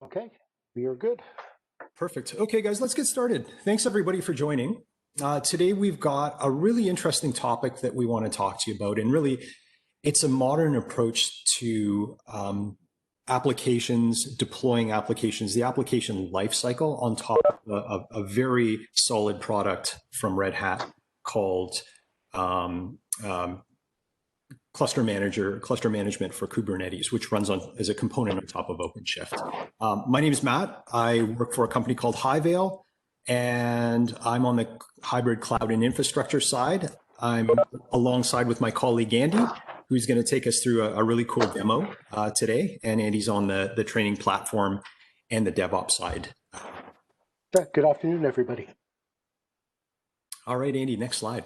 Okay, we are good. Perfect. Okay, guys, let's get started. Thanks everybody for joining. Today we've got a really interesting topic that we want to talk to you about, and really it's a modern approach to applications, deploying applications, the application lifecycle on top of a very solid product from Red Hat called cluster management for Kubernetes, which runs on as a component on top of OpenShift. My name is Matt. I work for a company called HighVail, and I'm on the hybrid cloud and infrastructure side. I'm alongside with my colleague Andy, who's going to take us through a really cool demo today. And Andy's on the training platform and the DevOps side. Good afternoon, everybody. All right, Andy, next slide.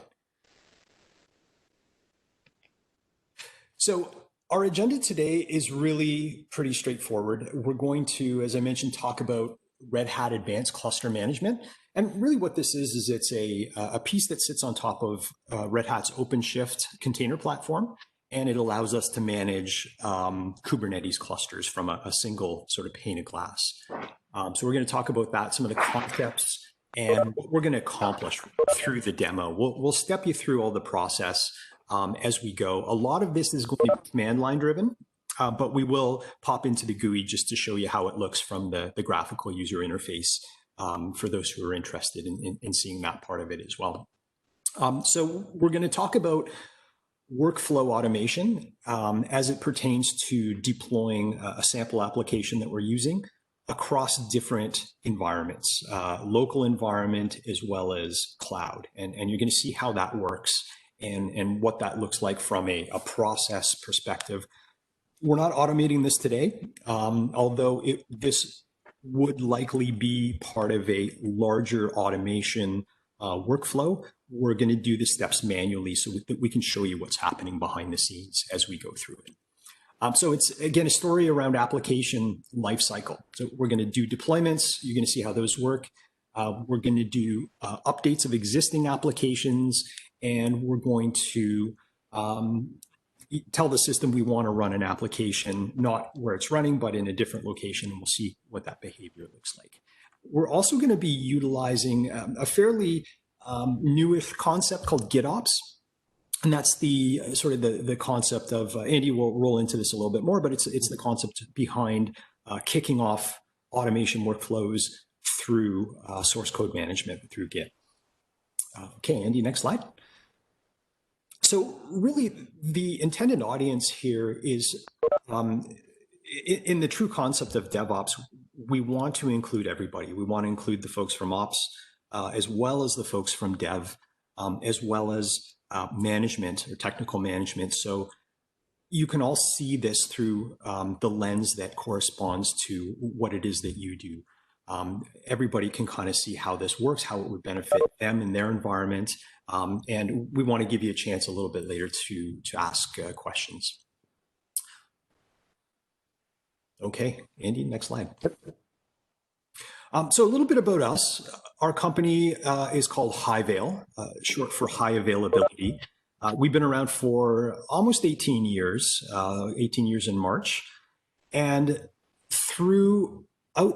So our agenda today is really pretty straightforward. We're going to, as I mentioned, talk about Red Hat Advanced Cluster Management. And really what this is it's a piece that sits on top of Red Hat's OpenShift container platform. And it allows us to manage Kubernetes clusters from a single sort of pane of glass. So we're going to talk about that, some of the concepts, and what we're going to accomplish through the demo. We'll step you through all the process as we go. A lot of this is going to be command line driven, but we will pop into the GUI just to show you how it looks from the graphical user interface for those who are interested in seeing that part of it as well. So we're going to talk about workflow automation as it pertains to deploying a sample application that we're using across different environments, local environment as well as cloud. And you're going to see how that works and what that looks like from a process perspective. We're not automating this today, although this would likely be part of a larger automation workflow. We're going to do the steps manually so that we can show you what's happening behind the scenes as we go through it. So it's, again, a story around application lifecycle. So we're going to do deployments. You're going to see how those work. We're going to do updates of existing applications, and we're going to tell the system we want to run an application, not where it's running, but in a different location, and we'll see what that behavior looks like. We're also going to be utilizing a fairly newish concept called GitOps. And that's the sort of the concept of, Andy will roll into this a little bit more, but it's the concept behind kicking off automation workflows through source code management through Git. Okay, Andy, next slide. So really the intended audience here is, in the true concept of DevOps, we want to include everybody. We want to include the folks from Ops, as well as the folks from Dev, as well as management or technical management. So you can all see this through the lens that corresponds to what it is that you do. Everybody can kind of see how this works, how it would benefit them in their environment. And we want to give you a chance a little bit later to ask questions. Okay, Andy, next slide. So a little bit about us. Our company is called HighVail, short for high availability. We've been around for almost 18 years, 18 years in March. And throughout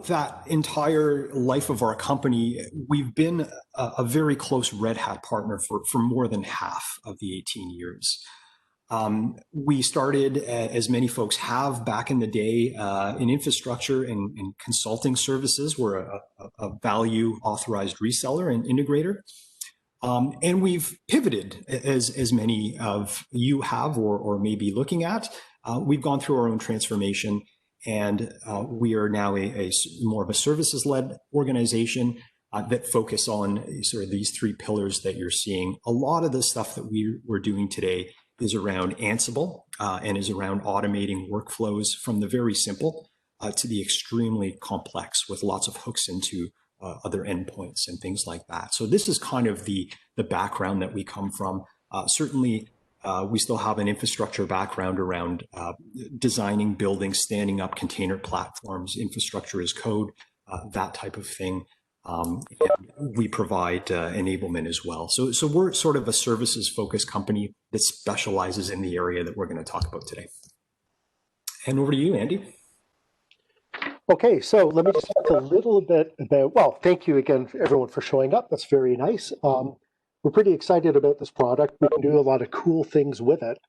that entire life of our company, we've been a very close Red Hat partner for more than half of the 18 years. We started, as many folks have back in the day, in infrastructure and consulting services. We're a value authorized reseller and integrator. And we've pivoted, as many of you have or may be looking at. We've gone through our own transformation, and we are now more of a services-led organization that focus on sort of these three pillars that you're seeing. A lot of the stuff that we're doing today is around Ansible and is around automating workflows from the very simple to the extremely complex with lots of hooks into other endpoints and things like that. So this is kind of the background that we come from. Certainly, we still have an infrastructure background around designing, building, standing up container platforms, infrastructure as code, that type of thing. And we provide enablement as well. So we're sort of a services-focused company that specializes in the area that we're going to talk about today. And over to you, Andy. Okay, so let me just talk a little bit about, well, thank you again, everyone, for showing up. That's very nice. We're pretty excited about this product. We can do a lot of cool things with it.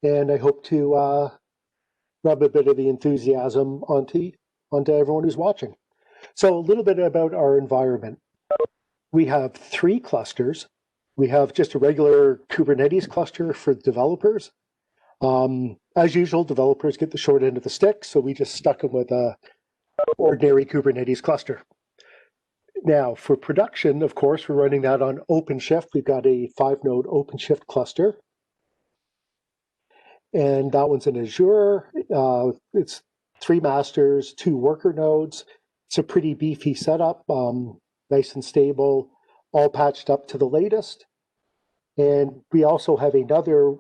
And I hope to rub a bit of the enthusiasm onto everyone who's watching. So a little bit about our environment. We have 3 clusters. We have just a regular Kubernetes cluster for developers. As usual, developers get the short end of the stick, so we just stuck them with a ordinary Kubernetes cluster. Now, for production, of course, we're running that on OpenShift. We've got a 5-node OpenShift cluster, and that one's in Azure. It's 3 masters, 2 worker nodes. It's a pretty beefy setup, nice and stable, all patched up to the latest. And we also have another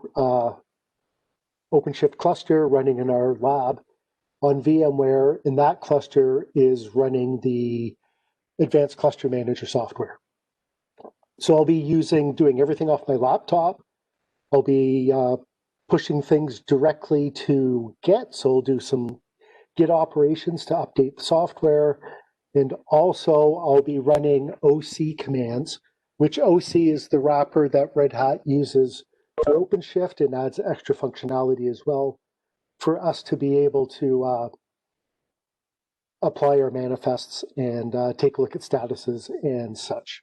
OpenShift cluster running in our lab on VMware, and that cluster is running the Advanced Cluster Manager software. So I'll be doing everything off my laptop. I'll be pushing things directly to Git, so I'll do some Git operations to update the software. And also I'll be running OC commands, which OC is the wrapper that Red Hat uses for OpenShift and adds extra functionality as well for us to be able to apply our manifests and take a look at statuses and such.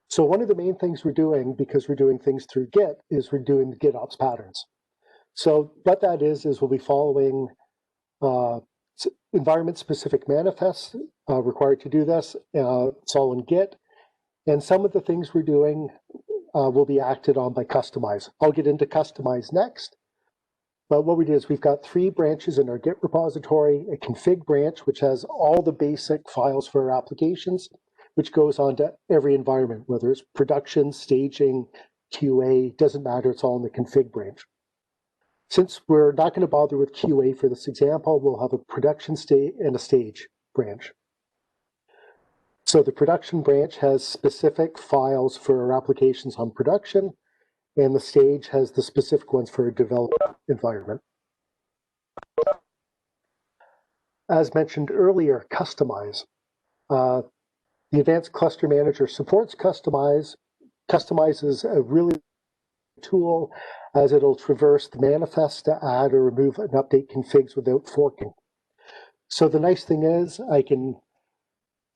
So one of the main things we're doing, because we're doing things through Git, is we're doing the GitOps patterns. So what that is we'll be following environment-specific manifests required to do this. It's all in Git. And some of the things we're doing will be acted on by Kustomize. I'll get into Kustomize next. But what we do is we've got 3 branches in our Git repository, a config branch, which has all the basic files for our applications, which goes on to every environment, whether it's production, staging, QA, doesn't matter, it's all in the config branch. Since we're not going to bother with QA for this example, we'll have a production state and a stage branch. So the production branch has specific files for our applications on production, and the stage has the specific ones for a development environment. As mentioned earlier, Kustomize. The Advanced Cluster Manager supports Kustomize. Kustomize is a really tool as it'll traverse the manifest to add or remove and update configs without forking. So the nice thing is I can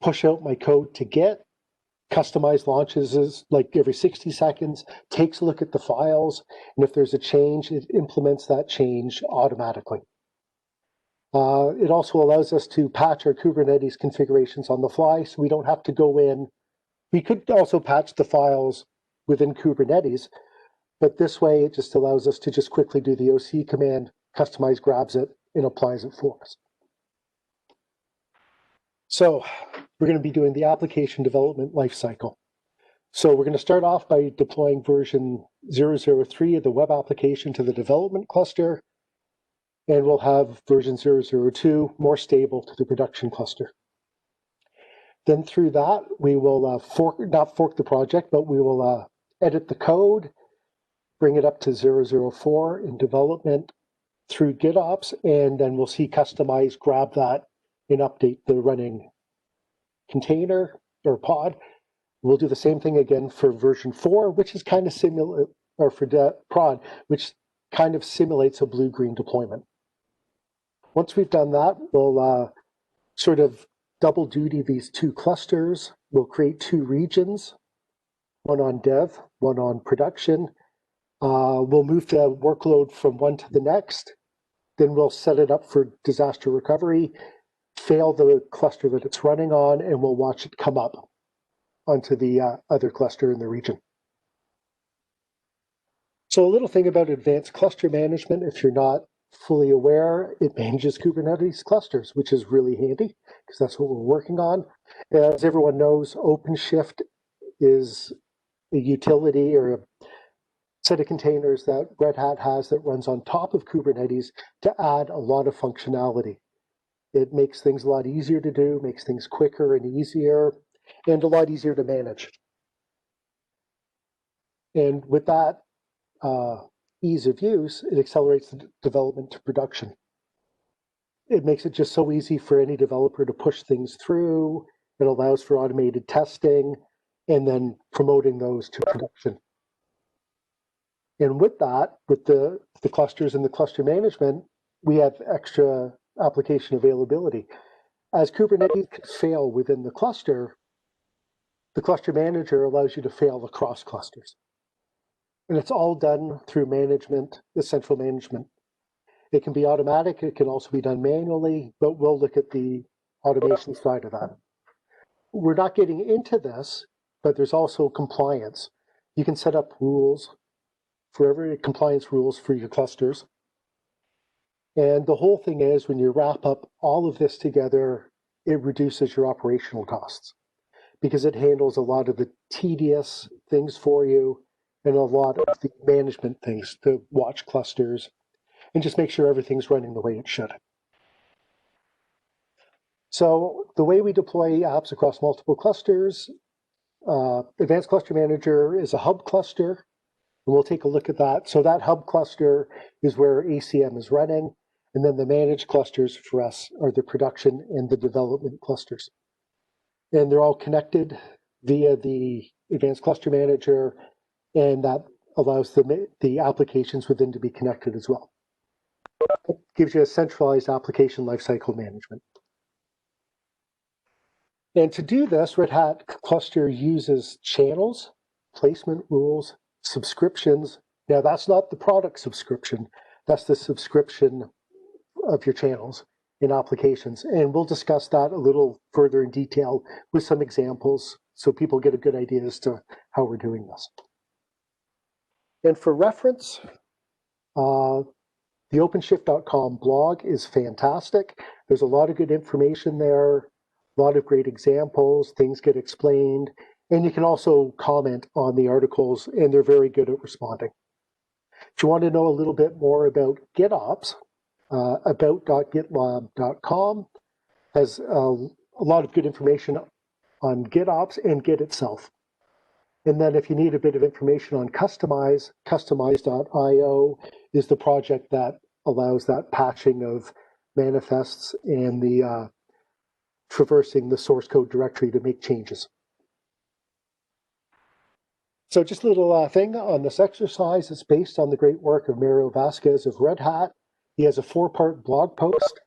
push out my code to Git. Kustomize launches is like every 60 seconds, takes a look at the files, and if there's a change, it implements that change automatically. It also allows us to patch our Kubernetes configurations on the fly, so we don't have to go in. We could also patch the files within Kubernetes, but this way it just allows us to just quickly do the OC command, Kustomize grabs it, and applies it for us. So we're going to be doing the application development lifecycle. So we're going to start off by deploying version 003 of the web application to the development cluster, and we'll have version 002 more stable to the production cluster. Then through that, we will not fork the project, but we will edit the code, bring it up to 004 in development through GitOps, and then we'll see Kustomize grab that and update the running container or pod. We'll do the same thing again for version 4, which is kind of similar, or for prod, which kind of simulates a blue-green deployment. Once we've done that, we'll sort of double duty these 2 clusters. We'll create 2 regions, one on dev, one on production. We'll move the workload from one to the next. Then we'll set it up for disaster recovery, fail the cluster that it's running on, and we'll watch it come up onto the other cluster in the region. So a little thing about advanced cluster management, if you're not fully aware, it manages Kubernetes clusters, which is really handy because that's what we're working on. As everyone knows, OpenShift is a utility or a set of containers that Red Hat has that runs on top of Kubernetes to add a lot of functionality. It makes things a lot easier to do, makes things quicker and easier, and a lot easier to manage. And with that ease of use, it accelerates the development to production. it makes it just so easy for any developer to push things through. It allows for automated testing and then promoting those to production. And with that, with the clusters and the cluster management, we have extra application availability. As Kubernetes can fail within the cluster manager allows you to fail across clusters. And it's all done through management, the central management. It can be automatic, it can also be done manually, but we'll look at the automation side of that. We're not getting into this, but there's also compliance. You can set up rules for every compliance rules for your clusters. And the whole thing is when you wrap up all of this together, it reduces your operational costs because it handles a lot of the tedious things for you and a lot of the management things, the watch clusters, and just make sure everything's running the way it should. So the way we deploy apps across multiple clusters, Advanced Cluster Manager is a hub cluster, and we'll take a look at that. So that hub cluster is where ACM is running, and then the managed clusters for us are the production and the development clusters. And they're all connected via the Advanced Cluster Manager, and that allows the applications within to be connected as well. It gives you a centralized application lifecycle management. And to do this, Red Hat Cluster uses channels, placement rules, subscriptions. Now, that's not the product subscription. That's the subscription of your channels in applications. And we'll discuss that a little further in detail with some examples so people get a good idea as to how we're doing this. And for reference, the OpenShift.com blog is fantastic. There's a lot of good information there, a lot of great examples, things get explained, and you can also comment on the articles, and they're very good at responding. If you want to know a little bit more about GitOps, about.gitlab.com has a lot of good information on GitOps and Git itself. And then if you need a bit of information on Customize, customize.io is the project that allows that patching of manifests and the traversing the source code directory to make changes. So just a little thing on this exercise. It's based on the great work of Mario Vasquez of Red Hat. He has a 4-part blog post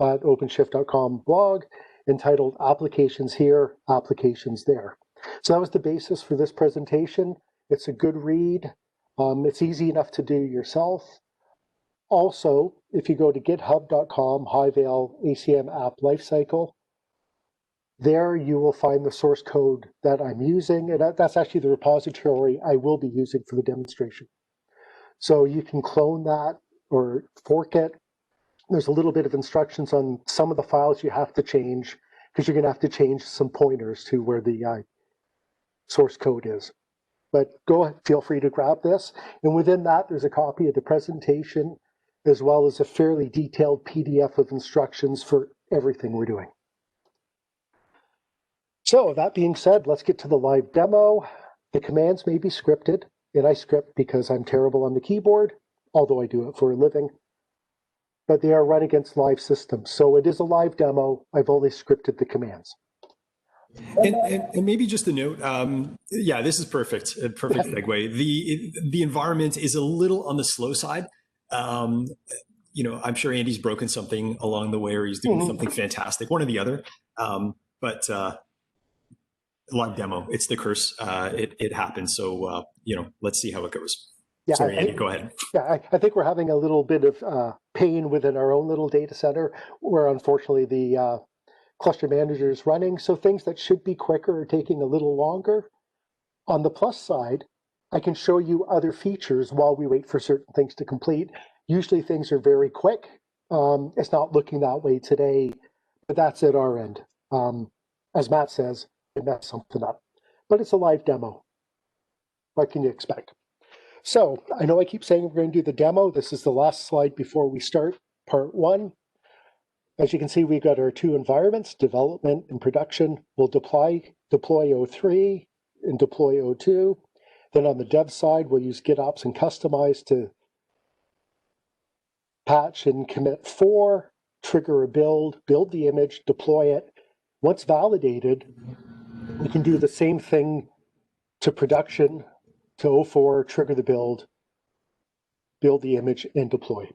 at OpenShift.com blog entitled Applications Here, Applications There. So that was the basis for this presentation. It's a good read. It's easy enough to do yourself. Also, if you go to github.com, HighVail ACM App Lifecycle, there you will find the source code that I'm using, and that's actually the repository I will be using for the demonstration. So you can clone that or fork it. There's a little bit of instructions on some of the files you have to change because you're going to have to change some pointers to where the source code is. But go ahead, feel free to grab this. And within that, there's a copy of the presentation as well as a fairly detailed PDF of instructions for everything we're doing. So that being said, let's get to the live demo. The commands may be scripted, and I script because I'm terrible on the keyboard, although I do it for a living. But they are run against live systems. So it is a live demo. I've only scripted the commands. And maybe just a note, yeah, this is perfect, a perfect segue. The environment is a little on the slow side. You know, I'm sure Andy's broken something along the way, or he's doing something fantastic, one or the other. But live demo, it's the curse. It happens. So, you know, let's see how it goes. Yeah, sorry, Andy, go ahead. Yeah, I think we're having a little bit of pain within our own little data center where unfortunately the cluster manager is running. So things that should be quicker are taking a little longer. On the plus side, I can show you other features while we wait for certain things to complete. Usually things are very quick. It's not looking that way today, but that's at our end. As Matt says, it messed something up. But it's a live demo. What can you expect? So I know I keep saying we're going to do the demo. This is the last slide before we start part 1. As you can see, we've got our 2 environments, development and production. We'll deploy O3 and deploy O2. Then on the dev side, we'll use GitOps and Customize to patch and commit 4, trigger a build the image, deploy it. Once validated, we can do the same thing to production, to O4, trigger the build the image, and deploy.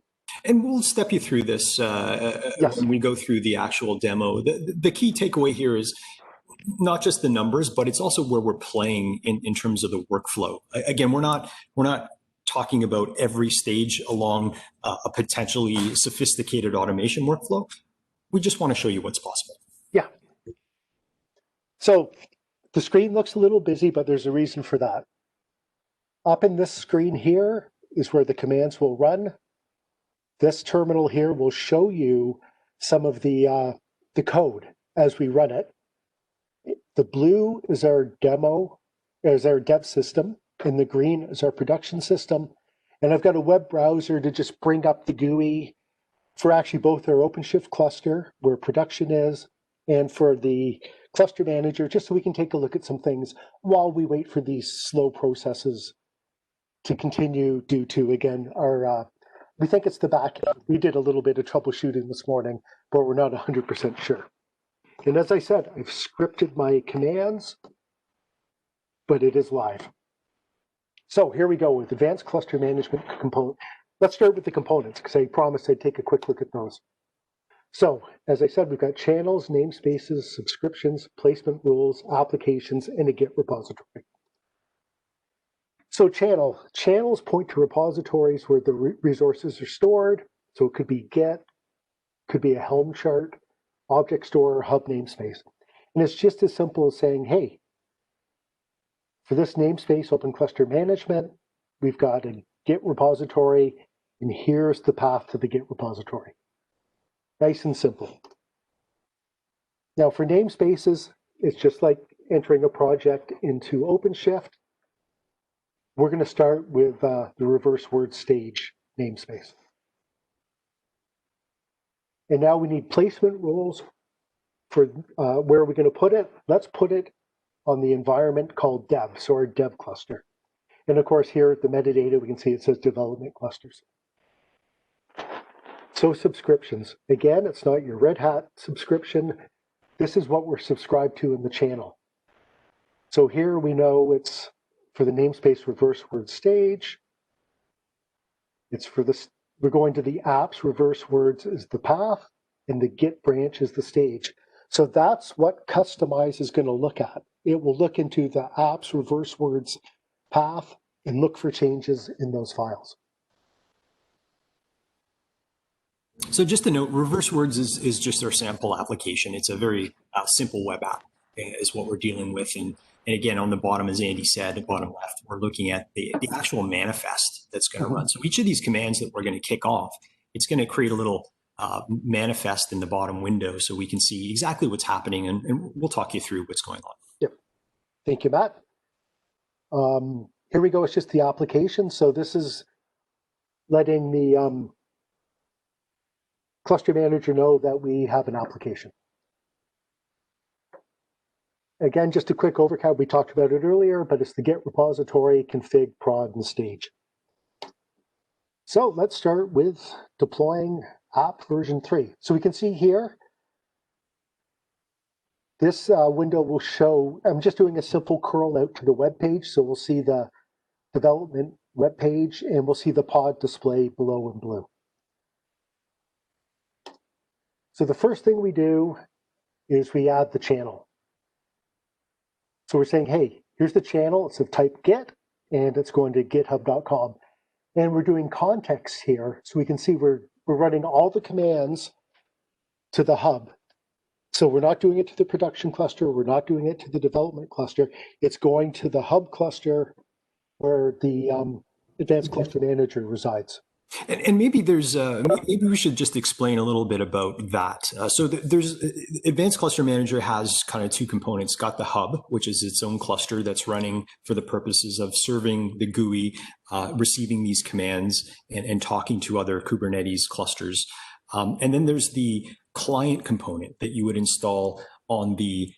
And we'll step you through this Yes. when we go through the actual demo. The key takeaway here is not just the numbers, but it's also where we're playing in terms of the workflow. Again, we're not talking about every stage along a potentially sophisticated automation workflow. We just want to show you what's possible. Yeah. So the screen looks a little busy, but there's a reason for that. Up in this screen here is where the commands will run. This terminal here will show you some of the code as we run it. The blue is our demo, is our dev system, and the green is our production system. And I've got a web browser to just bring up the GUI for actually both our OpenShift cluster, where production is, and for the cluster manager, just so we can take a look at some things while we wait for these slow processes to continue due to, again, our, we think it's the back end. We did a little bit of troubleshooting this morning, but we're not 100% sure. And as I said, I've scripted my commands, but it is live. So here we go with advanced cluster management component. Let's start with the components, because I promised I'd take a quick look at those. So as I said, we've got channels, namespaces, subscriptions, placement rules, applications, and a Git repository. So channels point to repositories where the resources are stored. So it could be Git, could be a Helm chart, object store, hub namespace. And it's just as simple as saying, hey, for this namespace, Open Cluster Management, we've got a Git repository, and here's the path to the Git repository. Nice and simple. Now for namespaces, it's just like entering a project into OpenShift. We're going to start with the reverse word stage namespace. And now we need placement rules for where are we going to put it? Let's put it on the environment called dev, so our dev cluster. And of course, here at the metadata, we can see it says development clusters. So subscriptions. Again, it's not your Red Hat subscription. This is what we're subscribed to in the channel. So here we know it's for the namespace reverse word stage. It's for this, we're going to the apps, reverse words is the path, and the Git branch is the stage. So that's what Customize is going to look at. It will look into the apps, reverse words path, and look for changes in those files. So just a note, reverse words is just our sample application. It's a very simple web app is what we're dealing with. And again, on the bottom, as Andy said, at bottom left, we're looking at the actual manifest that's going to run. So each of these commands that we're going to kick off, it's going to create a little manifest in the bottom window so we can see exactly what's happening, and we'll talk you through what's going on. Yep. Thank you, Matt. Here we go. It's just the application. So this is letting the cluster manager know that we have an application. Again, just a quick overview. We talked about it earlier, but it's the Git repository, config, prod, and stage. So let's start with deploying app version 3. So we can see here, this window will show, I'm just doing a simple curl out to the web page. So we'll see the development web page, and we'll see the pod display below in blue. So the first thing we do is we add the channel. So we're saying, hey, here's the channel. It's of type Git, and it's going to github.com. And we're doing context here, so we can see we're running all the commands to the hub. So we're not doing it to the production cluster. We're not doing it to the development cluster. It's going to the hub cluster where the advanced cluster manager resides. And maybe there's maybe we should just explain a little bit about that. So there's Advanced Cluster Manager has kind of two components. Got the hub, which is its own cluster that's running for the purposes of serving the GUI, receiving these commands, and talking to other Kubernetes clusters. And then there's the client component that you would install on the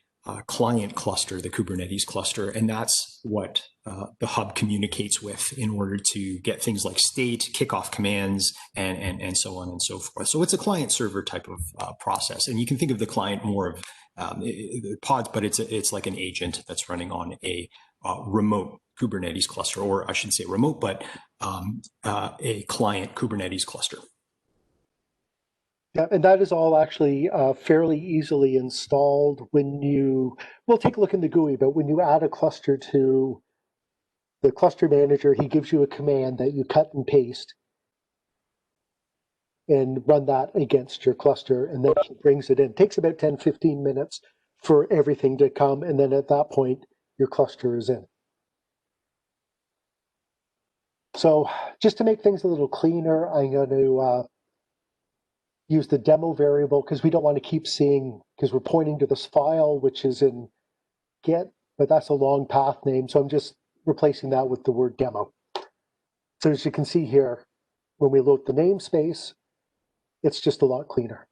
client cluster, the Kubernetes cluster, and that's what the hub communicates with in order to get things like state, kickoff commands, and so on and so forth. So it's a client server type of process, and you can think of the client more of pods, but it's like an agent that's running on a remote Kubernetes cluster, or I shouldn't say remote, but a client Kubernetes cluster. Yeah, and that is all actually fairly easily installed when you, we'll take a look in the GUI, but when you add a cluster to the cluster manager, he gives you a command that you cut and paste and run that against your cluster, and then he brings it in. It takes about 10, 15 minutes for everything to come, and then at that point, your cluster is in. So just to make things a little cleaner, I'm going to use the demo variable because we don't want to keep seeing, because we're pointing to this file, which is in Git, but that's a long path name. So I'm just replacing that with the word demo. So as you can see here, when we load the namespace, it's just a lot cleaner.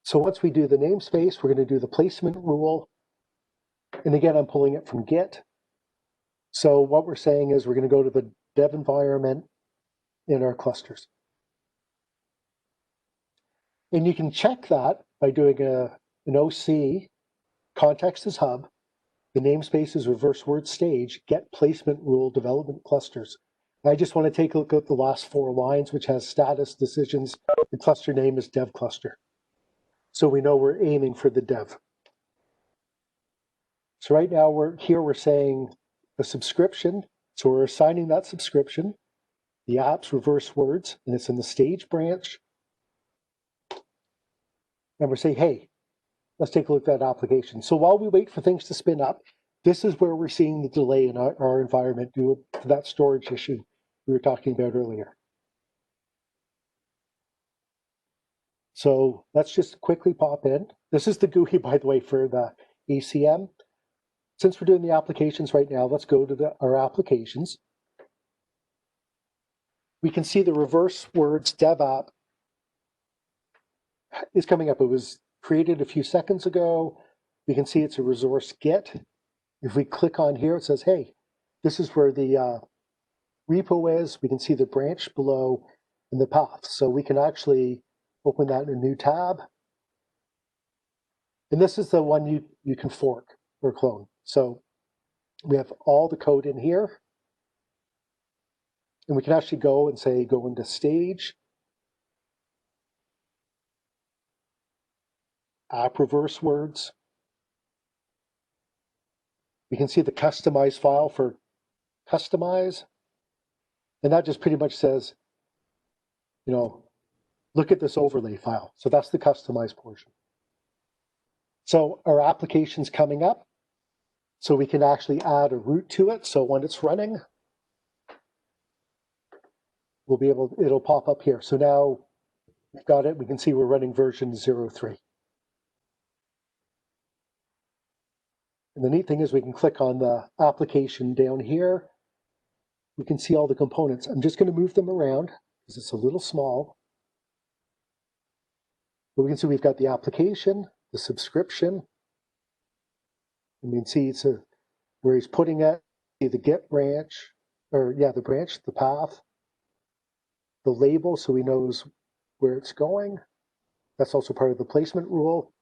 So once we do the namespace, we're going to do the placement rule. And again, I'm pulling it from Git. So what we're saying is we're going to go to the dev environment in our clusters. And you can check that by doing an OC, context is hub, the namespace is reverse word stage, get placement rule development clusters. I just want to take a look at the last 4 lines, which has status decisions. The cluster name is dev cluster. So we know we're aiming for the dev. So right now we're saying a subscription. So we're assigning that subscription. The app's reverse words, and it's in the stage branch. And we're saying, hey, let's take a look at that application. So while we wait for things to spin up, this is where we're seeing the delay in our environment due to that storage issue we were talking about earlier. So let's just quickly pop in. This is the GUI, by the way, for the ACM. Since we're doing the applications right now, let's go to our applications. We can see the reverse words dev app is coming up. It was created a few seconds ago. We can see it's a resource get. If we click on here, it says, hey, this is where the repo is. We can see the branch below and the path. So we can actually open that in a new tab. And this is the one you can fork or clone. So we have all the code in here. And we can actually go and say, go into stage, app reverse words. We can see the customize file for customize. And that just pretty much says, you know, look at this overlay file. So that's the customized portion. So our application's coming up. So we can actually add a root to it. So when it's running, we'll be able, it'll pop up here. So now we've got it. We can see we're running version 0.3. And the neat thing is we can click on the application down here. We can see all the components. I'm just going to move them around because it's a little small. But we can see we've got the application, the subscription. And we can see it's where he's putting it, the get branch, or yeah, the branch, the path, the label, so he knows where it's going. That's also part of the placement rule.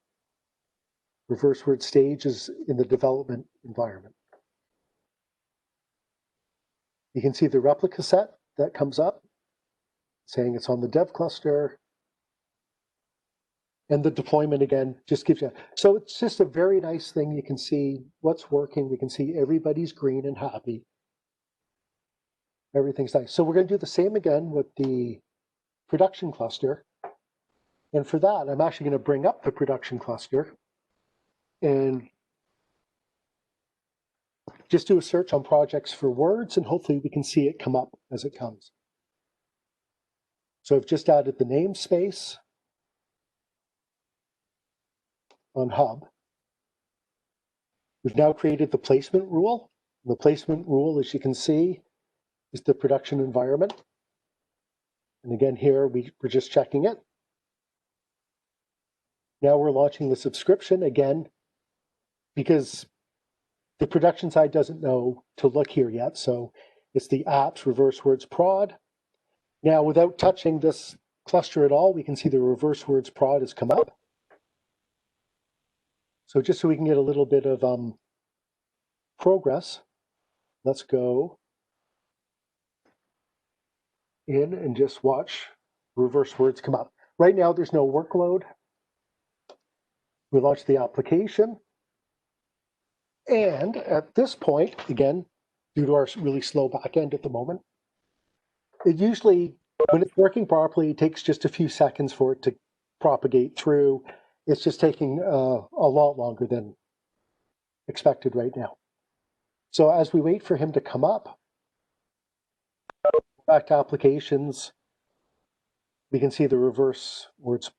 Reverse word stage is in the development environment. You can see the replica set that comes up, saying it's on the dev cluster. And the deployment, again, just gives you, so it's just a very nice thing. You can see what's working. We can see everybody's green and happy. Everything's nice. So we're going to do the same again with the production cluster. And for that, I'm actually going to bring up the production cluster and just do a search on projects for words, and hopefully we can see it come up as it comes. So I've just added the namespace on hub. We've now created the placement rule. The placement rule, as you can see, is the production environment. And again, here we're just checking it. Now we're launching the subscription again, because the production side doesn't know to look here yet. So it's the apps reverse words prod. Now, without touching this cluster at all, we can see the reverse words prod has come up. So just so we can get a little bit of progress, let's go in and just watch reverse words come up. Right now, there's no workload. We launch the application. And at this point, again, due to our really slow backend at the moment, it usually, when it's working properly, it takes just a few seconds for it to propagate through. It's just taking a lot longer than expected right now. So as we wait for him to come up, back to applications, we can see the reverse words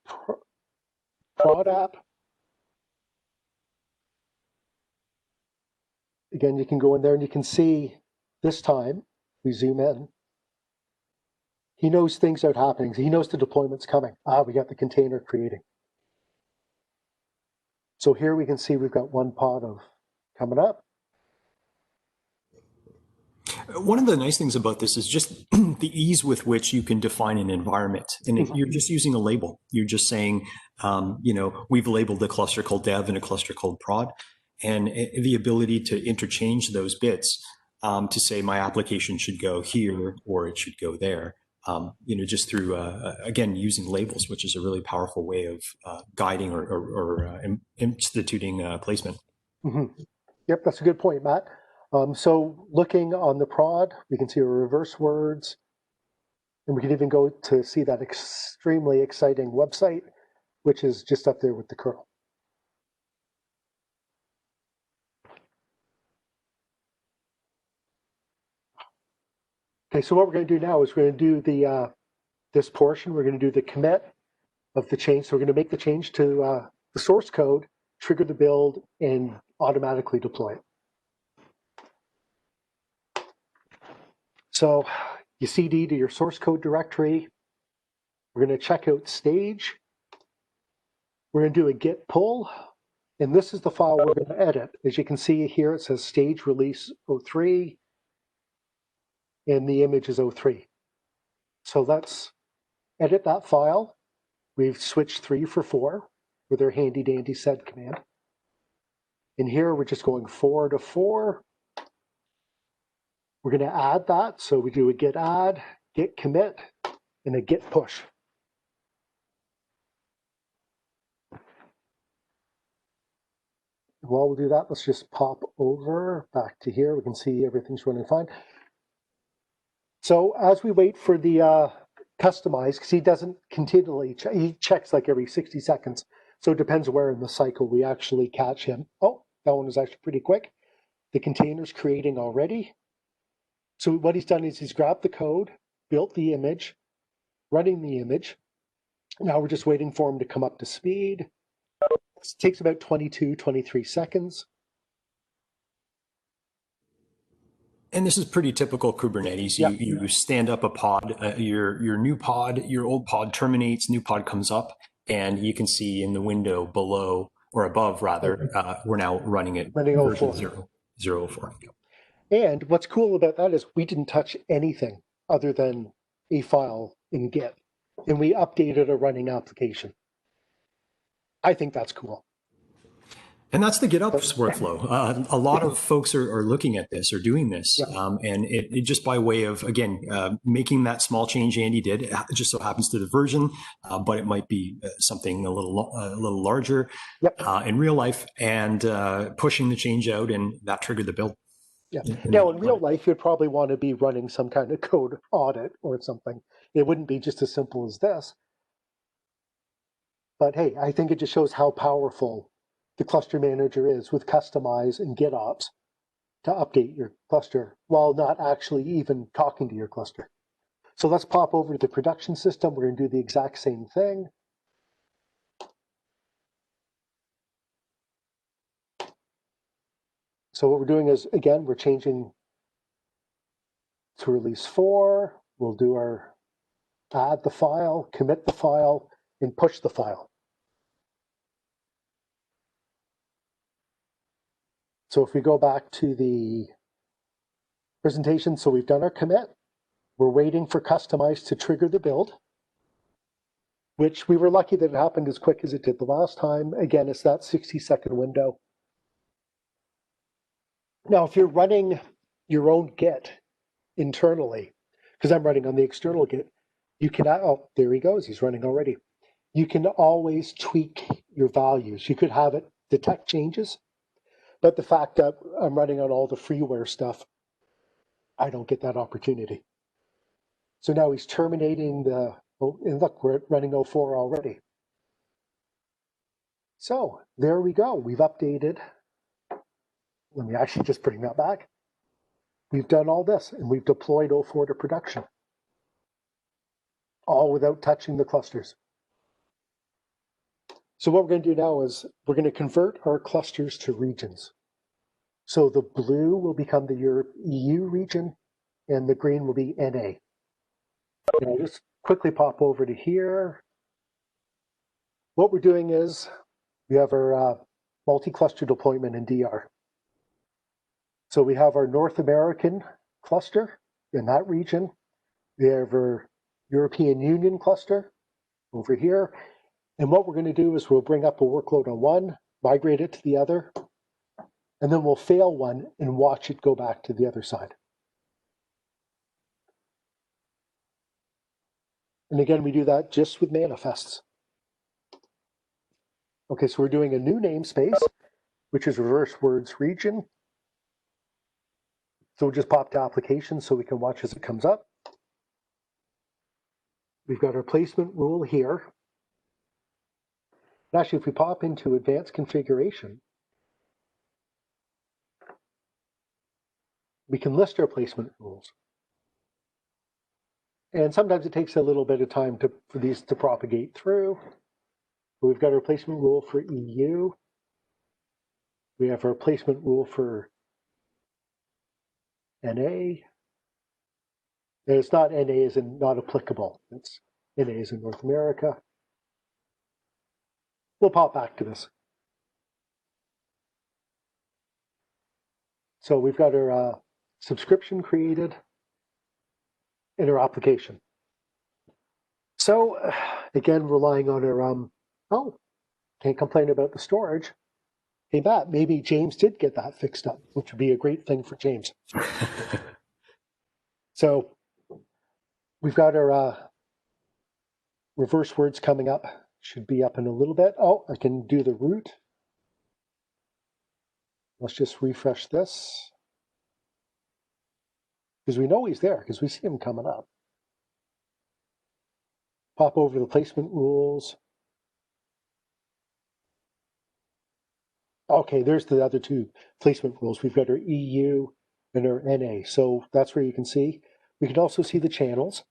prod app. Again, you can go in there and you can see this time, we zoom in, he knows things are happening. He knows the deployment's coming. We got the container creating. So here we can see we've got one pod of coming up. One of the nice things about this is just the ease with which you can define an environment. And you're just using a label. You're just saying, we've labeled a cluster called dev and a cluster called prod. And the ability to interchange those bits to say my application should go here or it should go there, just through, again, using labels, which is a really powerful way of guiding or instituting placement. Mm-hmm. Yep, that's a good point, Matt. So looking on the prod, we can see reverse words, and we can even go to see that extremely exciting website, which is just up there with the kernel. Okay, so what we're going to do now is we're going to do this portion. We're going to do the commit of the change. So we're going to make the change to the source code, trigger the build, and automatically deploy it. So you CD to your source code directory. We're going to check out stage. We're going to do a git pull. And this is the file we're going to edit. As you can see here, it says stage release 03. And the image is 03. So let's edit that file. We've switched 3 for 4 with our handy dandy sed command. And here we're just going 4 to 4. We're going to add that. So we do a git add, git commit, and a git push. While we'll do that, let's just pop over back to here. We can see everything's running fine. So as we wait for the customize, because he doesn't continually check, he checks like every 60 seconds. So it depends where in the cycle we actually catch him. Oh, that one was actually pretty quick. The container's creating already. So what he's done is he's grabbed the code, built the image, running the image. Now we're just waiting for him to come up to speed. This takes about 22, 23 seconds. And this is pretty typical Kubernetes. Yep. You stand up a pod, your new pod, your old pod terminates, new pod comes up, and you can see in the window below or above, rather, we're now running it version 0.04. And what's cool about that is we didn't touch anything other than a file in Git, and we updated a running application. I think that's cool. And that's the GitOps workflow. A lot of folks are looking at this or doing this. Yeah. And it just by way of, again, making that small change Andy did, it just so happens to the version, but it might be something a little larger in real life, and pushing the change out, and that triggered the build. Yeah. Now, in real life, you'd probably want to be running some kind of code audit or something. It wouldn't be just as simple as this. But hey, I think it just shows how powerful the cluster manager is with customize and GitOps to update your cluster while not actually even talking to your cluster. So let's pop over to the production system. We're going to do the exact same thing. So what we're doing is, again, we're changing to release 4. We'll do our add the file, commit the file, and push the file. So if we go back to the presentation, so we've done our commit. We're waiting for customize to trigger the build, which we were lucky that it happened as quick as it did the last time. Again, it's that 60-second window. Now, if you're running your own Git internally, because I'm running on the external Git, you can, oh, there he goes, he's running already. You can always tweak your values. You could have it detect changes, but the fact that I'm running on all the freeware stuff, I don't get that opportunity. So now he's terminating the, oh, and look, we're running 04 already. So there we go. We've updated. Let me actually just bring that back. We've done all this and we've deployed 04 to production, all without touching the clusters. So what we're going to do now is we're going to convert our clusters to regions. So the blue will become the EU region and the green will be NA. And I'll just quickly pop over to here. What we're doing is we have our multi-cluster deployment in DR. So we have our North American cluster in that region. We have our European Union cluster over here. And what we're going to do is we'll bring up a workload on one, migrate it to the other, and then we'll fail one and watch it go back to the other side. And again, we do that just with manifests. Okay, so we're doing a new namespace, which is reverse words region. So we'll just pop to application so we can watch as it comes up. We've got our placement rule here. And actually, if we pop into advanced configuration, we can list our placement rules. And sometimes it takes a little bit of time for these to propagate through. But we've got our placement rule for EU. We have our placement rule for NA. And it's not NA as in not applicable. It's NA as in North America. We'll pop back to this. So we've got our subscription created in our application. So again, relying on our, oh, can't complain about the storage. Hey, Matt, maybe James did get that fixed up, which would be a great thing for James. So we've got our reverse words coming up. Should be up in a little bit. Oh, I can do the root. Let's just refresh this. Because we know he's there, because we see him coming up. Pop over to the placement rules. Okay, there's the other two placement rules. We've got our EU and our NA. So that's where you can see. We can also see the channels.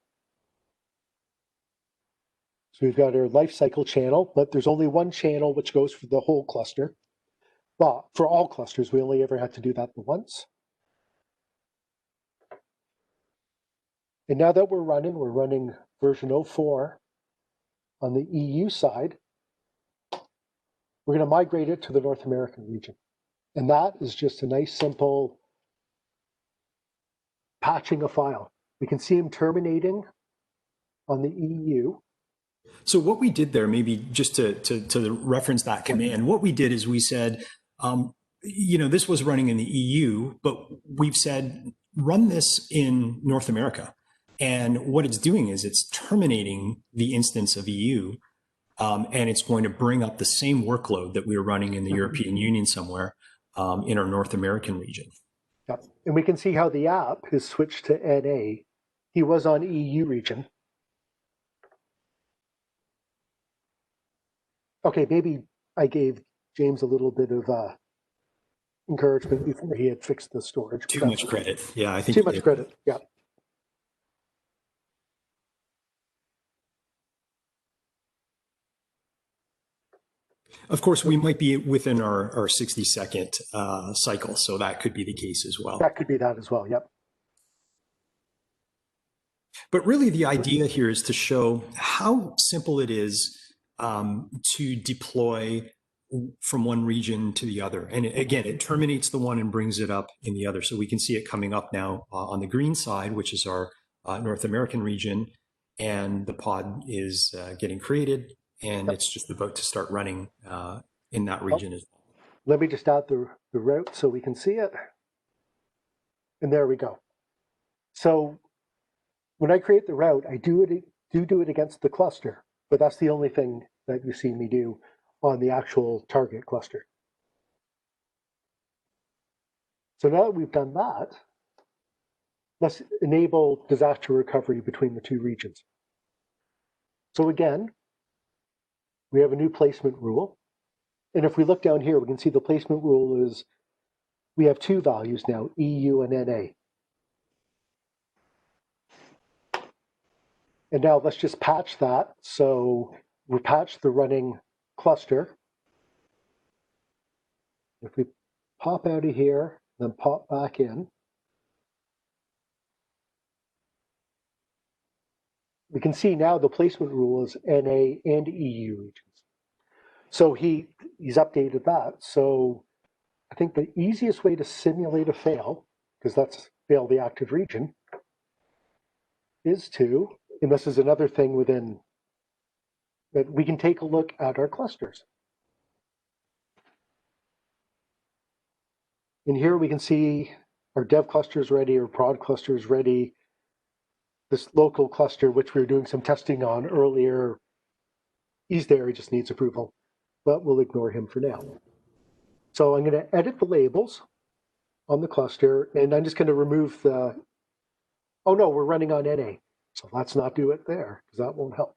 So we've got our lifecycle channel, but there's only one channel which goes for the whole cluster. Well, for all clusters, we only ever had to do that once. And now that we're running version 04 on the EU side. We're going to migrate it to the North American region. And that is just a nice, simple patching a file. We can see him terminating on the EU. So what we did there, maybe just to reference that command, what we did is we said, this was running in the EU, but we've said, run this in North America. And what it's doing is it's terminating the instance of EU, and it's going to bring up the same workload that we were running in the European Union somewhere in our North American region. Yep. And we can see how the app has switched to NA. He was on EU region. Okay, maybe I gave James a little bit of encouragement before he had fixed the storage. Too much credit. Yeah, I think too much credit. Yeah. Of course, we might be within our 60-second cycle, so that could be the case as well. That could be that as well, yep. But really the idea here is to show how simple it is to deploy from one region to the other. And again, it terminates the one and brings it up in the other. So we can see it coming up now on the green side, which is our North American region. And the pod is getting created, and it's just about to start running in that region as well. Let me just add the route so we can see it. And there we go. So when I create the route, I do it against the cluster, but that's the only thing that you see me do on the actual target cluster. So now that we've done that, let's enable disaster recovery between the two regions. So again, we have a new placement rule. And if we look down here, we can see the placement rule is, we have two values now, EU and NA. And now let's just patch that. So we patch the running cluster. If we pop out of here, then pop back in, we can see now the placement rule is NA and EU regions. So he's updated that. So I think the easiest way to simulate a fail, because that's fail the active region, is to, and this is another thing within, that we can take a look at our clusters. And here we can see our dev cluster is ready, our prod cluster is ready. This local cluster, which we were doing some testing on earlier, he's there, he just needs approval, but we'll ignore him for now. So I'm going to edit the labels on the cluster, and I'm just going to remove the, oh no, we're running on NA. So let's not do it there, because that won't help.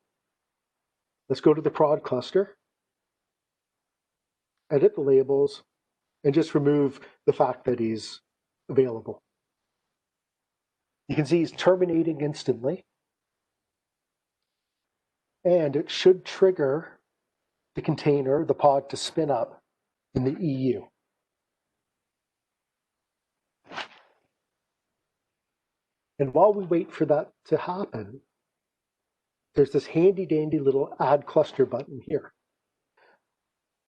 Let's go to the prod cluster, edit the labels, and just remove the fact that he's available. You can see he's terminating instantly, and it should trigger the container, the pod, to spin up in the EU. And while we wait for that to happen, there's this handy dandy little add cluster button here.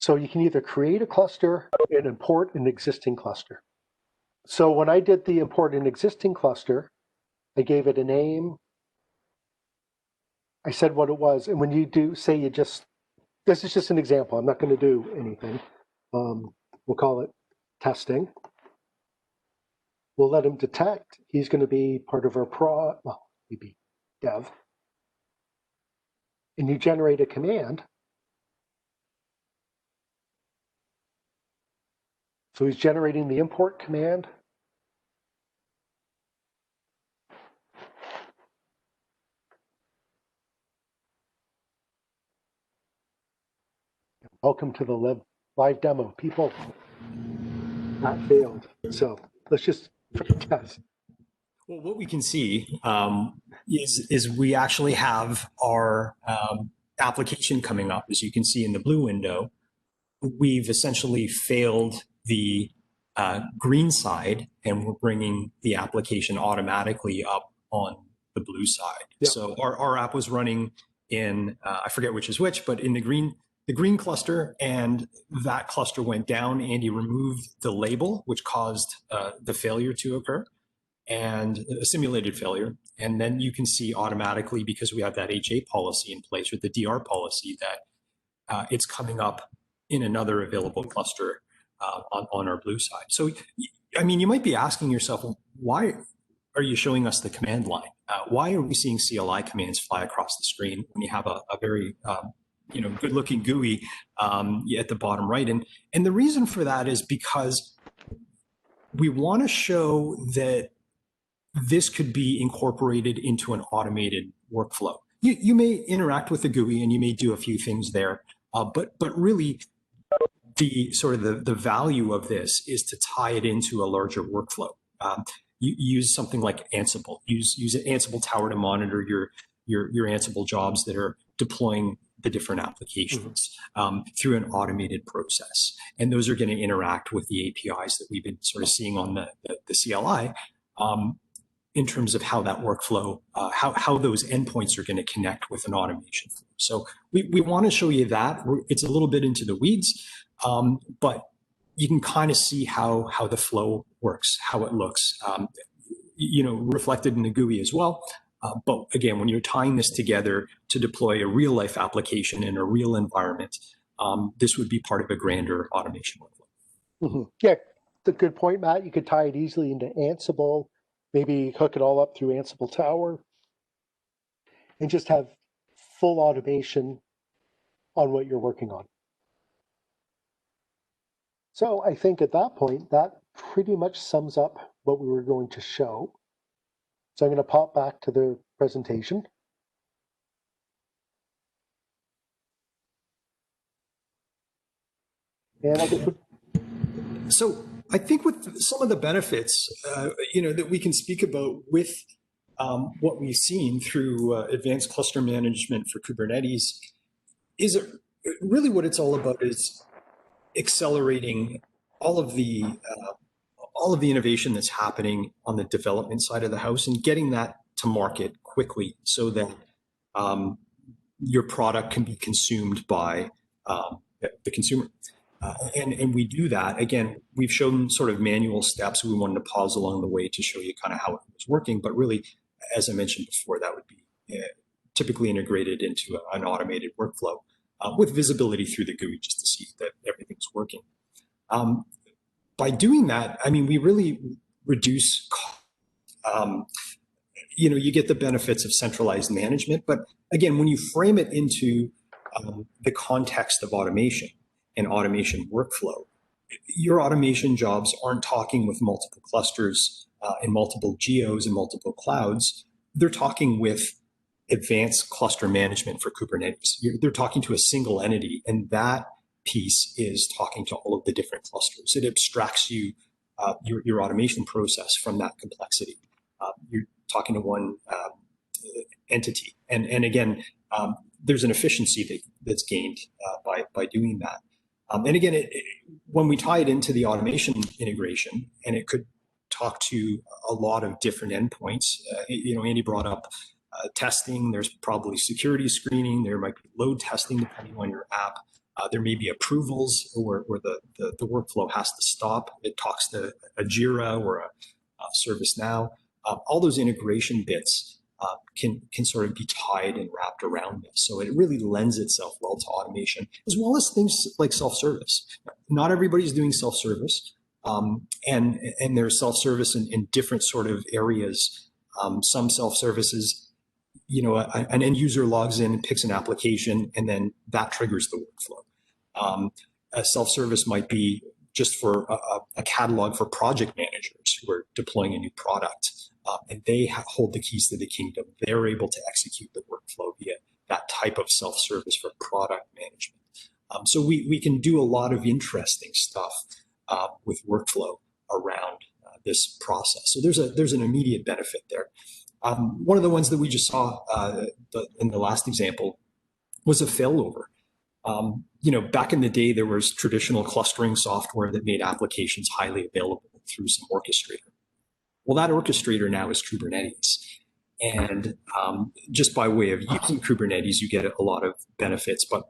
So you can either create a cluster and import an existing cluster. So when I did the import an existing cluster, I gave it a name. I said what it was. And when you do, say you just, this is just an example. I'm not going to do anything. We'll call it testing. We'll let him detect. He's going to be part of our prod, well, maybe dev. And you generate a command. So he's generating the import command. Welcome to the live demo, people. That failed. So let's just test. Well, what we can see is we actually have our application coming up. As you can see in the blue window, we've essentially failed the green side, and we're bringing the application automatically up on the blue side. Yep. So our app was running in, I forget which is which, but in the green cluster, and that cluster went down. Andy removed the label, which caused the failure to occur, and a simulated failure. And then you can see automatically, because we have that HA policy in place, or the DR policy, that it's coming up in another available cluster on our blue side. So, I mean, you might be asking yourself, why are you showing us the command line? Why are we seeing CLI commands fly across the screen when you have a very good-looking GUI at the bottom right? And the reason for that is because we want to show that this could be incorporated into an automated workflow. You may interact with the GUI and you may do a few things there, but really the value of this is to tie it into a larger workflow. You use something like Ansible. Use an Ansible tower to monitor your Ansible jobs that are deploying the different applications through an automated process. And those are going to interact with the APIs that we've been sort of seeing on the CLI in terms of how that workflow, how those endpoints are going to connect with an automation flow. So we want to show you that. It's a little bit into the weeds, But you can kind of see how the flow works, how it looks, reflected in the GUI as well. But again, when you're tying this together to deploy a real life application in a real environment, this would be part of a grander automation workflow. Mm-hmm. Yeah, it's a good point, Matt. You could tie it easily into Ansible, maybe hook it all up through Ansible Tower, and just have full automation on what you're working on. So I think at that point, that pretty much sums up what we were going to show. So I'm going to pop back to the presentation. And I guess so I think with some of the benefits, that we can speak about with what we've seen through advanced cluster management for Kubernetes is really what it's all about is accelerating all of the innovation that's happening on the development side of the house and getting that to market quickly so that your product can be consumed by the consumer. And we do that. Again, we've shown sort of manual steps. We wanted to pause along the way to show you kind of how it was working. But really, as I mentioned before, that would be typically integrated into an automated workflow with visibility through the GUI just to see that everything's working. By doing that, I mean, we really reduce cost. You get the benefits of centralized management. But again, when you frame it into the context of automation and automation workflow, your automation jobs aren't talking with multiple clusters and multiple geos and multiple clouds. They're talking with advanced cluster management for Kubernetes. They're talking to a single entity, and that piece is talking to all of the different clusters. It abstracts your automation process from that complexity. You're talking to one entity, and again, there's an efficiency that's gained by doing that. And again, when we tie it into the automation integration, and it could talk to a lot of different endpoints. Andy brought up testing. There's probably security screening. There might be load testing depending on your app. There may be approvals where the workflow has to stop. It talks to a Jira or a ServiceNow. All those integration bits can sort of be tied and wrapped around this. So it really lends itself well to automation, as well as things like self-service. Not everybody's doing self-service, and there's self-service in different sort of areas. Some self-services, an end user logs in and picks an application, and then that triggers the workflow. A self-service might be just for a catalog for project managers who are deploying a new product. And they hold the keys to the kingdom. They're able to execute the workflow via that type of self-service for product management. So we can do a lot of interesting stuff with workflow around this process. So there's an immediate benefit there. One of the ones that we just saw in the last example was a failover. Back in the day, there was traditional clustering software that made applications highly available through some orchestrator. Well, that orchestrator now is Kubernetes. And just by way of using Kubernetes, you get a lot of benefits. But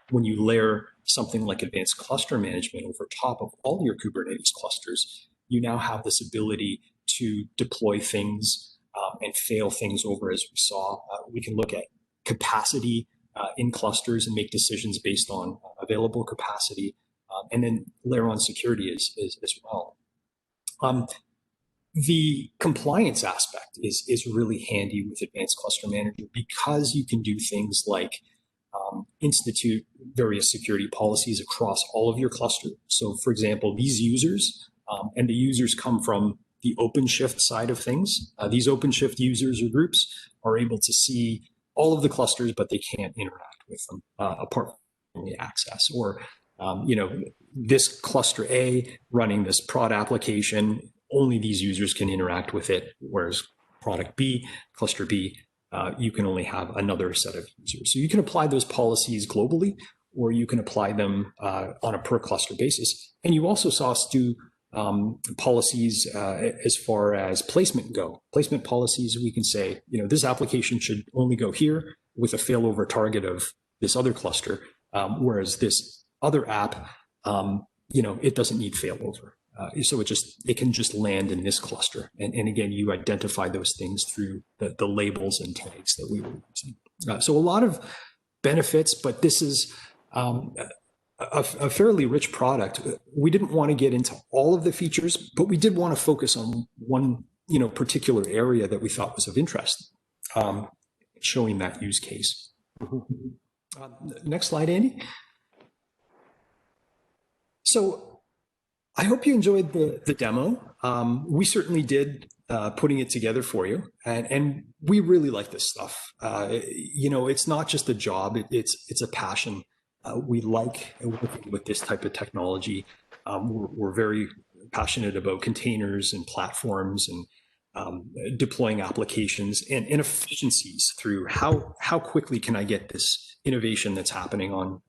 when you layer something like advanced cluster management over top of all your Kubernetes clusters, you now have this ability to deploy things and fail things over, as we saw. We can look at capacity in clusters and make decisions based on available capacity, and then layer on security as well. The compliance aspect is really handy with advanced cluster management because you can do things like institute various security policies across all of your cluster. So for example, these users, and the users come from the OpenShift side of things. These OpenShift users or groups are able to see all of the clusters, but they can't interact with them apart from the access. Or, this cluster A running this prod application, only these users can interact with it, whereas product B, cluster B, you can only have another set of users. So you can apply those policies globally, or you can apply them on a per cluster basis. And you also saw us do policies as far as placement go. Placement policies, we can say, this application should only go here with a failover target of this other cluster, whereas this other app it doesn't need failover. So it can just land in this cluster. And again, you identify those things through the labels and tags that we were using. So a lot of benefits, but this is a fairly rich product. We didn't want to get into all of the features, but we did want to focus on one, particular area that we thought was of interest, showing that use case. Next slide, Andy. So I hope you enjoyed the demo. We certainly did, putting it together for you, and we really like this stuff. It's not just a job; it's a passion. We like working with this type of technology. We're very passionate about containers and platforms and deploying applications and efficiencies through how quickly can I get this innovation that's happening on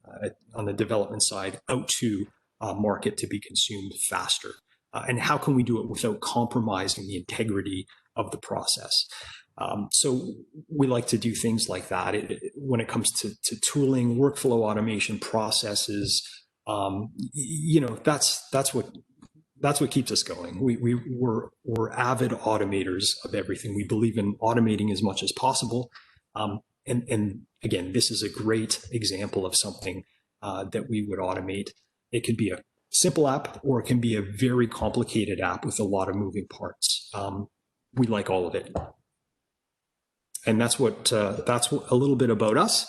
the development side out to market to be consumed faster, and how can we do it without compromising the integrity of the process. So we like to do things like that when it comes to tooling, workflow automation, processes. That's what keeps us going. We're avid automators of everything. We believe in automating as much as possible. And again, this is a great example of something that we would automate. It could be a simple app, or it can be a very complicated app with a lot of moving parts. We like all of it. And that's a little bit about us.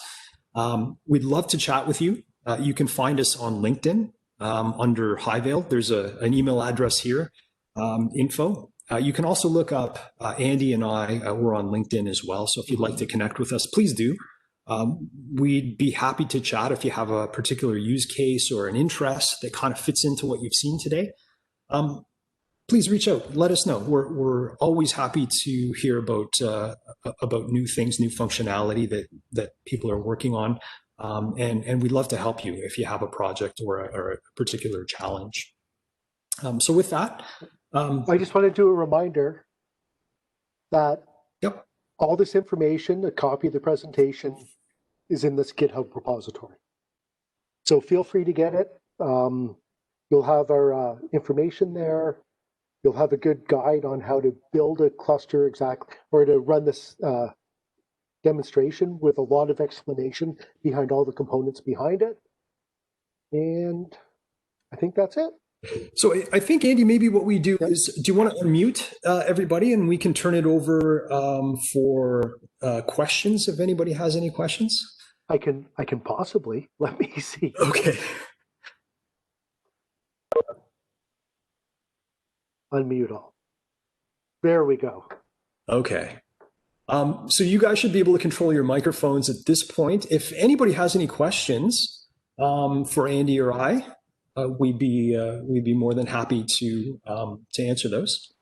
We'd love to chat with you. You can find us on LinkedIn under HighVail. There's an email address here, info. You can also look up Andy and I. We're on LinkedIn as well. So if you'd like to connect with us, please do. We'd be happy to chat if you have a particular use case or an interest that kind of fits into what you've seen today. Please reach out. Let us know. We're always happy to hear about new things, new functionality that people are working on, and we'd love to help you if you have a project or a particular challenge. So with that, I just want to do a reminder that all this information, a copy of the presentation, is in this GitHub repository. So feel free to get it. You'll have our information there. You'll have a good guide on how to build a cluster exactly, or to run this demonstration with a lot of explanation behind all the components behind it. And I think that's it. So I think, Andy, maybe what we do is, do you want to unmute everybody, and we can turn it over for questions if anybody has any questions? I can possibly. Let me see. Okay. Unmute all. There we go. Okay. So you guys should be able to control your microphones at this point. If anybody has any questions for Andy or I, we'd be more than happy to answer those.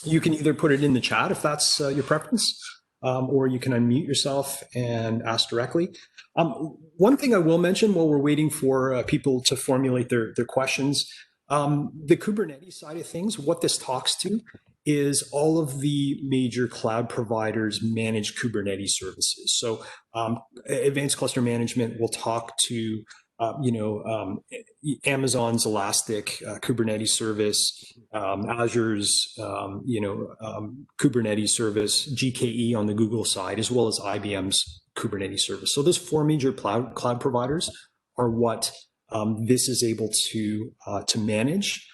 You can either put it in the chat if that's your preference, or you can unmute yourself and ask directly. One thing I will mention while we're waiting for people to formulate their questions, the Kubernetes side of things, what this talks to is all of the major cloud providers manage Kubernetes services. So Advanced Cluster Management will talk to Amazon's Elastic Kubernetes service, Azure's Kubernetes service, GKE on the Google side, as well as IBM's Kubernetes service. So those four major cloud providers are what this is able to manage,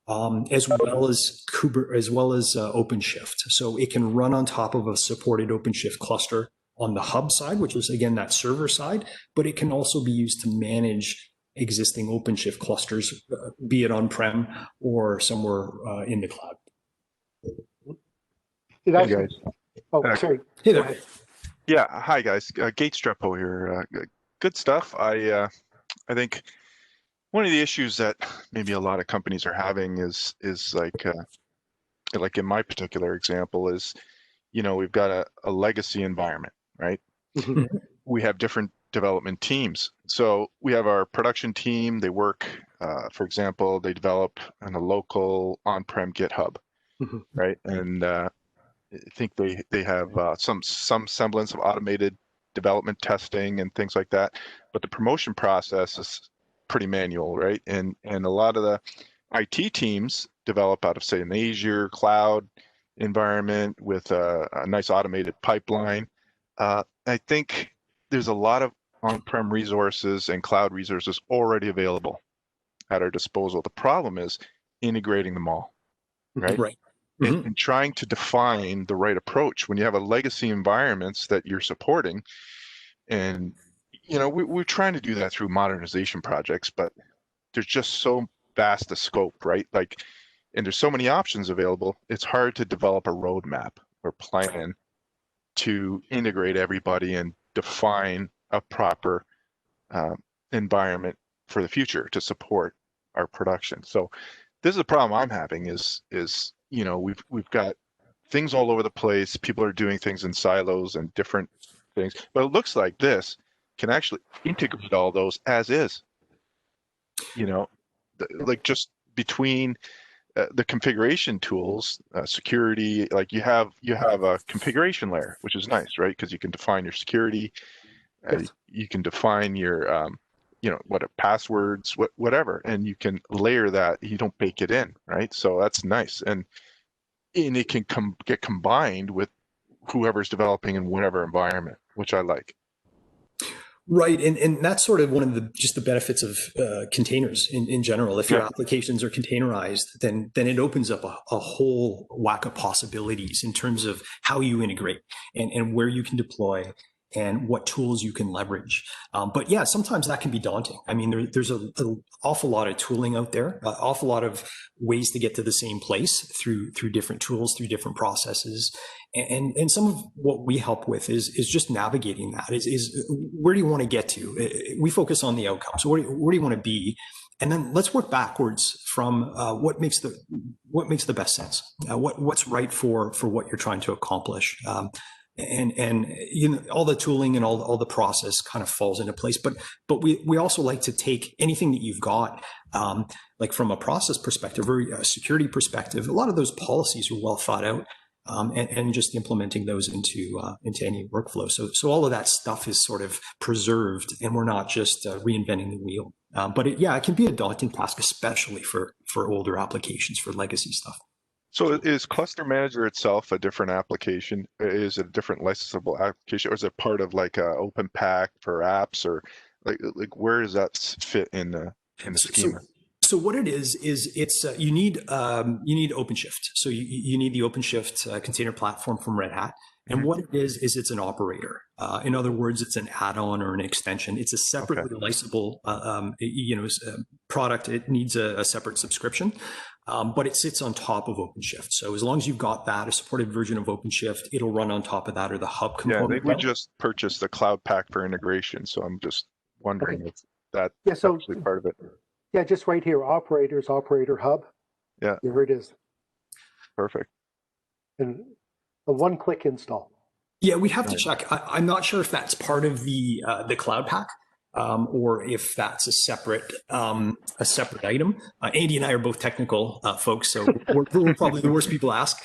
as well as OpenShift. So it can run on top of a supported OpenShift cluster on the hub side, which is again that server side, but it can also be used to manage existing OpenShift clusters, be it on-prem or somewhere in the cloud. Hey guys. Oh, sorry. Hey there. Yeah, hi guys. Gate Strepo here. Good stuff. I think one of the issues that maybe a lot of companies are having is like in my particular example is, we've got a legacy environment, right? We have different development teams. So we have our production team. They work, for example, they develop on a local on-prem GitHub, right? And I think they have some semblance of automated development testing and things like that. But the promotion process pretty manual, right? And a lot of the IT teams develop out of, say, an Azure cloud environment with a nice automated pipeline. I think there's a lot of on-prem resources and cloud resources already available at our disposal. The problem is integrating them all, right? Right. And trying to define the right approach when you have a legacy environments that you're supporting. And, we're trying to do that through modernization projects, but there's just so vast a scope, right? Like, and there's so many options available. It's hard to develop a roadmap or plan to integrate everybody and define a proper environment for the future to support our production. So this is a problem I'm having is we've got things all over the place. People are doing things in silos and different things, but it looks like this can actually integrate all those as is, like just between the configuration tools, security, like you have a configuration layer, which is nice, right? Because you can define your security, Yes. you can define your, passwords, whatever, and you can layer that. You don't bake it in, right? So that's nice, and it can get combined with whoever's developing in whatever environment, which I like. Right, and that's sort of one of the benefits of containers in general. If your applications are containerized, then it opens up a whole whack of possibilities in terms of how you integrate and where you can deploy and what tools you can leverage. But yeah, sometimes that can be daunting. I mean, there's an awful lot of tooling out there, an awful lot of ways to get to the same place through different tools, through different processes. And some of what we help with is just navigating that. Is where do you want to get to? We focus on the outcomes. So where do you want to be? And then let's work backwards from what makes the best sense. What's right for what you're trying to accomplish. And all the tooling and all the process kind of falls into place. But we also like to take anything that you've got, like from a process perspective or a security perspective. A lot of those policies are well thought out. And just implementing those into any workflow. So all of that stuff is sort of preserved, and we're not just reinventing the wheel. But it can be a daunting task, especially for older applications, for legacy stuff. So is Cluster Manager itself a different application? Is it a different licensable application, or is it part of like a open pack for apps, or like where does that fit in the schema? So what it is it's you need OpenShift. So you need the OpenShift container platform from Red Hat. And what it is it's an operator. In other words, it's an add-on or an extension. It's a separately licensable product. It needs a separate subscription, but it sits on top of OpenShift. So as long as you've got that, a supported version of OpenShift, it'll run on top of that, or the hub component. Yeah, we just purchased the Cloud Pack for integration, so I'm just wondering if that's actually part of it. Yeah, just right here, operators, operator hub. Yeah. Here it is. Perfect. And a one-click install. Yeah, we have to check. I'm not sure if that's part of the Cloud Pack or if that's a separate item. Andy and I are both technical folks, so we're probably the worst people to ask.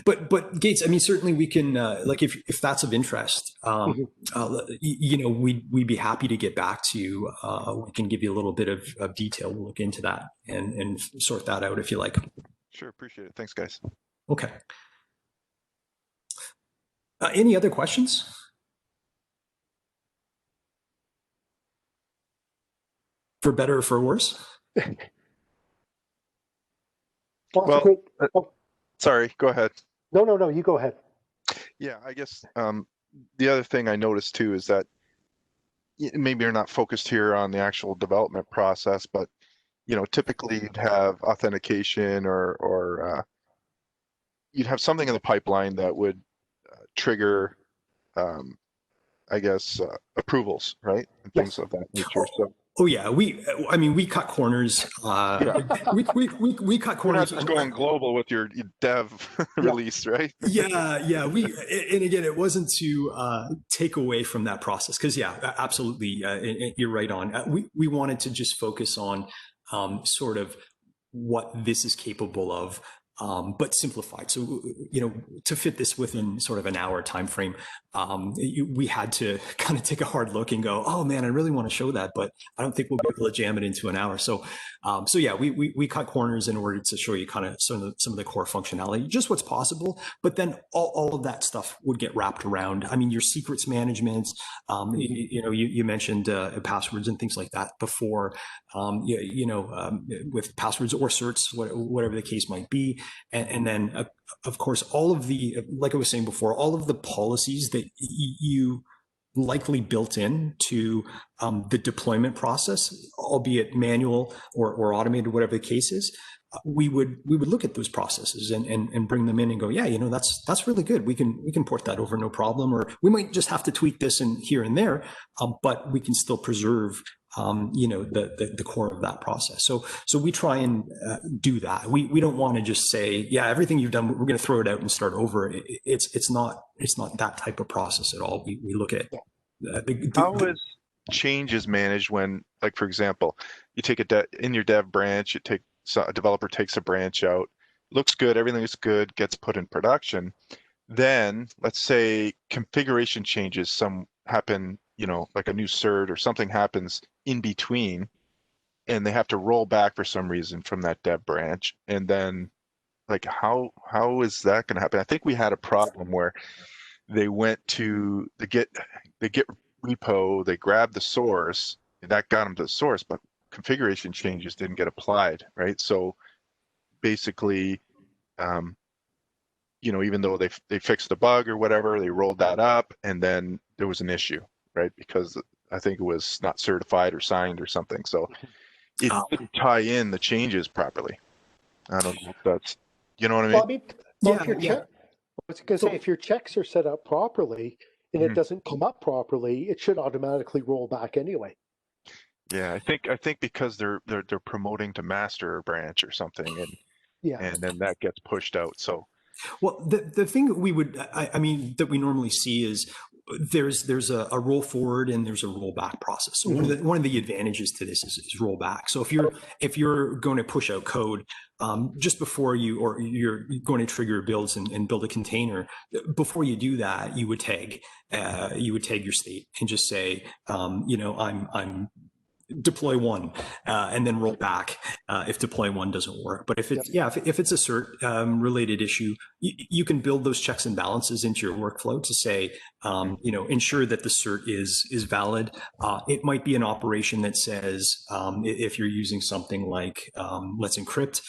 But Gates, I mean, certainly we can if that's of interest, we'd be happy to get back to you. We can give you a little bit of detail. We'll look into that and sort that out if you like. Sure, appreciate it. Thanks, guys. Okay. Any other questions? For better or for worse? Sorry, go ahead. No, you go ahead. Yeah, I guess the other thing I noticed too is that maybe you're not focused here on the actual development process, but typically you'd have authentication or you'd have something in the pipeline that would trigger, approvals, right? And things of that nature. Oh yeah, we cut corners. We cut corners. You're not just going global with your dev release, right? Yeah. And again, it wasn't to take away from that process, because absolutely, you're right on. We wanted to just focus on sort of what this is capable of but simplified. So, to fit this within sort of an hour time frame, we had to kind of take a hard look and go, oh man, I really want to show that, but I don't think we'll be able to jam it into an hour. So yeah, we cut corners in order to show you kind of some of the core functionality, just what's possible. But then all of that stuff would get wrapped around. I mean, your secrets management, you mentioned passwords and things like that before, with passwords or certs, whatever the case might be. And then, of course, all of the, like I was saying before, all of the policies that you likely built in to the deployment process, albeit manual or automated, whatever the case is, we would look at those processes and bring them in and go, yeah, that's really good. We can port that over, no problem. Or we might just have to tweak this and here and there, but we can still preserve the core of that process. So we try and do that. We don't want to just say, yeah, everything you've done, we're going to throw it out and start over. It's not that type of process at all. We look at how is changes managed when, like, for example, you take in your dev branch, a developer takes a branch out, looks good, everything is good, gets put in production. Then let's say configuration changes, some happen, like a new cert or something happens in between, and they have to roll back for some reason from that dev branch. And then, like, how is that going to happen? I think we had a problem where they went to the Git repo, they grabbed the source, and that got them to the source, but configuration changes didn't get applied, right? So basically, even though they fixed the bug or whatever, they rolled that up, and then there was an issue, right? Because I think it was not certified or signed or something. So it didn't tie in the changes properly. I don't know if that's, you know what I mean? I was going to say, if your checks are set up properly and it doesn't come up properly, it should automatically roll back anyway. Yeah, I think because they're promoting to master branch or something, and then that gets pushed out. So, well, the thing that we would, I mean, that we normally see is there's a roll forward and there's a rollback process. So one of the advantages to this is rollback. So if you're going to push out code just before you're going to trigger builds and build a container, before you do that, you would tag your state and just say, I'm deploy one, and then roll back if deploy one doesn't work. But if it's a cert related issue, you can build those checks and balances into your workflow to say, ensure that the cert is valid. It might be an operation that says, if you're using something like Let's Encrypt,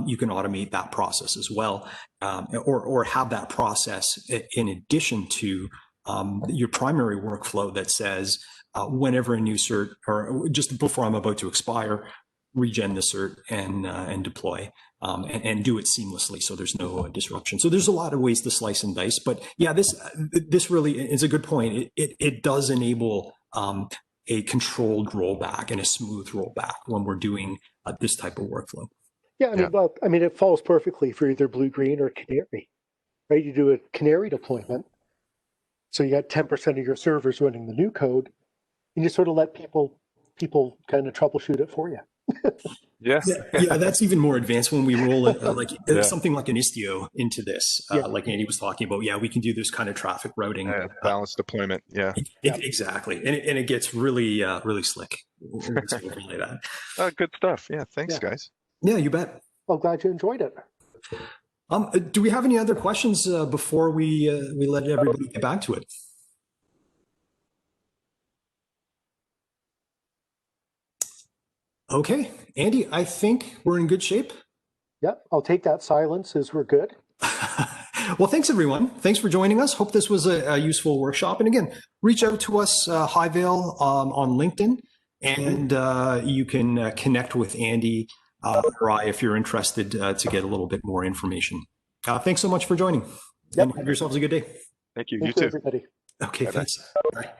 you can automate that process as well, or have that process in addition to your primary workflow that says, whenever a new cert, or just before I'm about to expire, regen the cert and deploy, and do it seamlessly so there's no disruption. So there's a lot of ways to slice and dice, but yeah, this really is a good point. It does enable a controlled rollback and a smooth rollback when we're doing this type of workflow. Yeah, I mean, it falls perfectly for either blue-green or canary, right? You do a canary deployment, so you got 10% of your servers running the new code, and you sort of let people kind of troubleshoot it for you. Yeah, that's even more advanced when we roll something like an Istio into this, like Andy was talking about. Yeah, we can do this kind of traffic routing, balanced deployment. Exactly, and it gets really slick. Overlay that. Good stuff. Yeah, thanks, guys. Yeah, you bet. I'm glad you enjoyed it. Do we have any other questions before we let everybody get back to it? Okay, Andy, I think we're in good shape. Yep, I'll take that silence as we're good. Well, thanks, everyone. Thanks for joining us. Hope this was a useful workshop. And again, reach out to us, HighVail, on LinkedIn, and you can connect with Andy or I if you're interested to get a little bit more information. Thanks so much for joining. Yep. And have yourselves a good day. Thank you. Thank you too. Everybody. Okay, thanks. Bye.